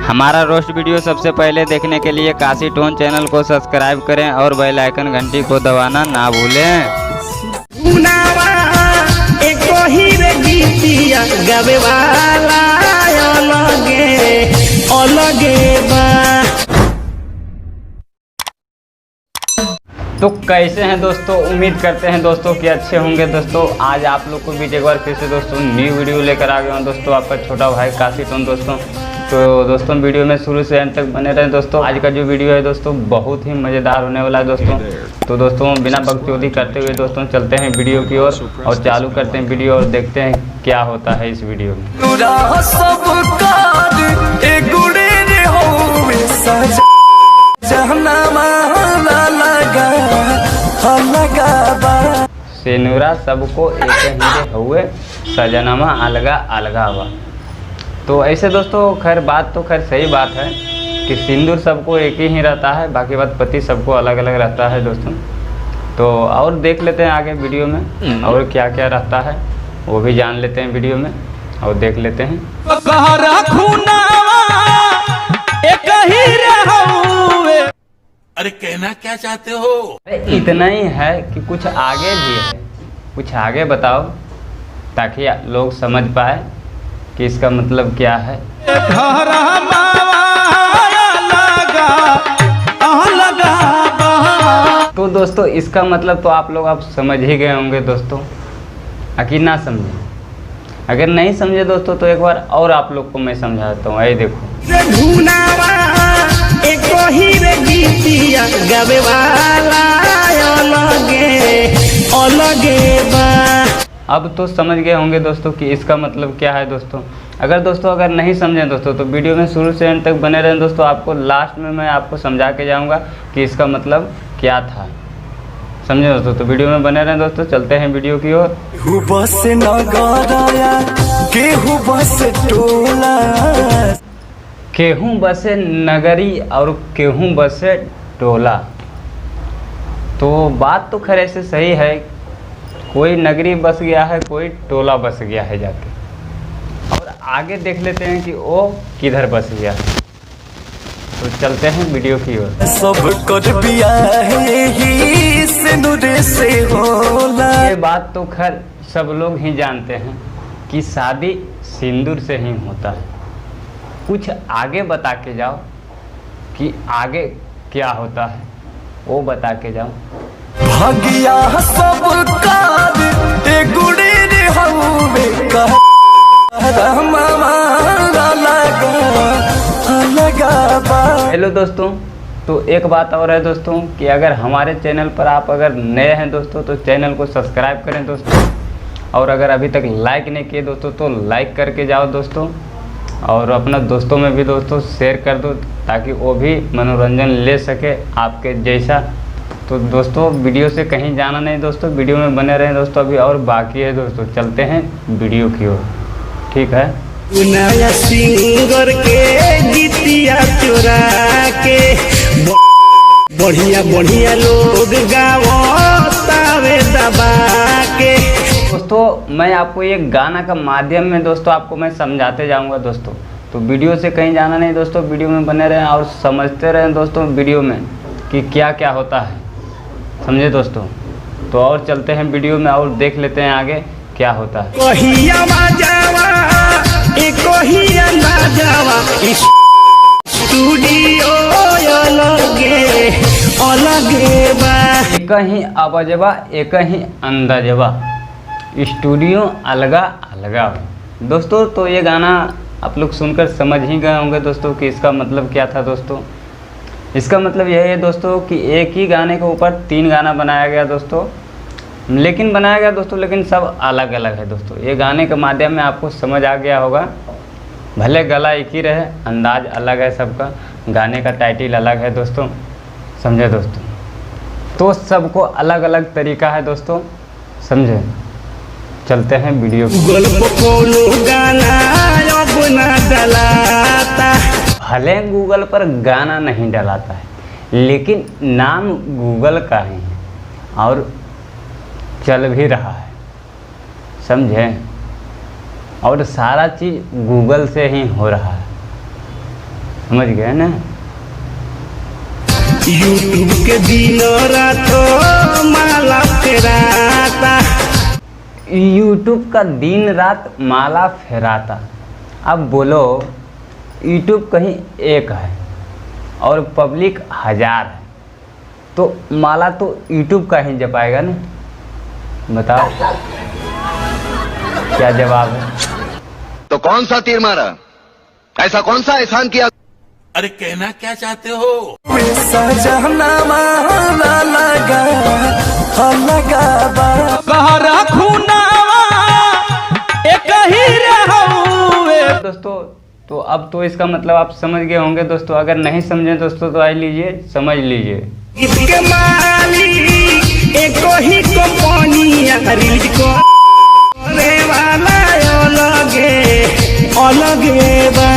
हमारा roast video सबसे पहले देखने के लिए काशी टोन चैनल को सब्सक्राइब करें और बेल आइकन घंटी को दबाना ना भूलें। तो कैसे हैं दोस्तों, उम्मीद करते हैं दोस्तों कि अच्छे होंगे। दोस्तों आज आप लोग को भी एक बार फिर से दोस्तों न्यू वीडियो लेकर आ गया हूँ दोस्तों, आपका छोटा भाई काशी टोन दोस्तों। तो दोस्तों वीडियो में शुरू से अंत तक बने रहें दोस्तों। आज का जो वीडियो है दोस्तों बहुत ही मज़ेदार होने वाला है दोस्तों। तो दोस्तों बिना बकचोदी करते हुए दोस्तों चलते हैं वीडियो की ओर और चालू करते हैं वीडियो और देखते हैं क्या होता है इस वीडियो में। सेनुरा सबको एक ही हुए, सजनमा अलगा अलगा हुआ। तो ऐसे दोस्तों खैर बात तो खैर सही बात है कि सिंदूर सबको एक ही रहता है, बाकी बात पति सबको अलग अलग रहता है दोस्तों। तो और देख लेते हैं आगे वीडियो में और क्या क्या रहता है वो भी जान लेते हैं वीडियो में और देख लेते हैं। अरे कहना क्या चाहते हो? इतना ही है कि कुछ आगे भी है, कुछ आगे बताओ ताकि लोग समझ पाए कि इसका मतलब क्या है। तो दोस्तों इसका मतलब तो आप लोग समझ ही गए होंगे दोस्तों, आखिर ना समझे। अगर नहीं समझे दोस्तों तो एक बार और आप लोग को मैं समझाता हूँ। ये देखो अब तो समझ गए होंगे दोस्तों कि इसका मतलब क्या है दोस्तों। अगर नहीं समझे दोस्तों तो वीडियो में शुरू से अंत तक बने रहें दोस्तों। आपको लास्ट में मैं आपको समझा के जाऊंगा कि इसका मतलब क्या था, समझे दोस्तों। तो वीडियो में बने रहें दोस्तों, चलते हैं वीडियो की ओर। केहू बसे नगरी और केहू बसे टोला। तो बात तो खैर ऐसे सही है, कोई नगरी बस गया है, कोई टोला बस गया है जाके। और आगे देख लेते हैं कि वो किधर बस गया है। तो चलते हैं वीडियो की ओर। ये बात तो खैर सब लोग ही जानते हैं कि शादी सिंदूर से ही होता है। कुछ आगे बता के जाओ कि आगे क्या होता है, वो बता के जाओ। हेलो दोस्तों, तो एक बात और है दोस्तों कि अगर हमारे चैनल पर आप अगर नए हैं दोस्तों तो चैनल को सब्सक्राइब करें दोस्तों। और अगर अभी तक लाइक नहीं किए दोस्तों तो लाइक करके जाओ दोस्तों। और अपना दोस्तों में भी दोस्तों शेयर कर दो ताकि वो भी मनोरंजन ले सके आपके जैसा। तो दोस्तों वीडियो से कहीं जाना नहीं दोस्तों, वीडियो में बने रहें दोस्तों। अभी और बाकी है दोस्तों, चलते हैं वीडियो की ओर, ठीक है। नया सिंगर के गीतिया चुरा के बढ़िया बढ़िया लोग गावतावे दबा के। दोस्तों मैं आपको ये गाना का माध्यम में दोस्तों आपको मैं समझाते जाऊंगा दोस्तों। तो वीडियो से कहीं जाना नहीं दोस्तों, वीडियो में बने रहें और समझते रहें दोस्तों वीडियो में कि क्या क्या होता है, समझे दोस्तों। तो और चलते हैं वीडियो में और देख लेते हैं आगे क्या होता है। एक ही आवाजवा एक ही अंदाजवा, स्टूडियो अलगा अलगा। दोस्तों तो ये गाना आप लोग सुनकर समझ ही गए होंगे दोस्तों कि इसका मतलब क्या था दोस्तों। इसका मतलब यही है दोस्तों कि एक ही गाने के ऊपर 3 गाना बनाया गया दोस्तों, लेकिन सब अलग अलग है दोस्तों। ये गाने के माध्यम में आपको समझ आ गया होगा, भले गला एक ही रहे, अंदाज अलग है सबका, गाने का टाइटल अलग है दोस्तों, समझे दोस्तों। तो सबको अलग अलग तरीका है दोस्तों, समझे। चलते हैं वीडियो। भले गूगल पर गाना नहीं डलाता है लेकिन नाम गूगल का ही है और चल भी रहा है, समझें। और सारा चीज़ गूगल से ही हो रहा है, समझ गए ना। यूट्यूब के दिन रात माला फेराता। यूट्यूब का दिन रात माला फेराता। अब बोलो, यूट्यूब कहीं एक है और पब्लिक 1000 है, तो माला तो यूट्यूब का ही जपाएगा ना। बताओ क्या जवाब है? तो कौन सा तीर मारा, ऐसा कौन सा एहसान किया? अरे कहना क्या चाहते हो? दोस्तों तो अब तो इसका मतलब आप समझ गए होंगे दोस्तों। अगर नहीं समझे दोस्तों तो आइए लीजिए, समझ लीजिए। इसके मालिक एको ही कंपनी रिलीज को वाला अलगे अलगे बा।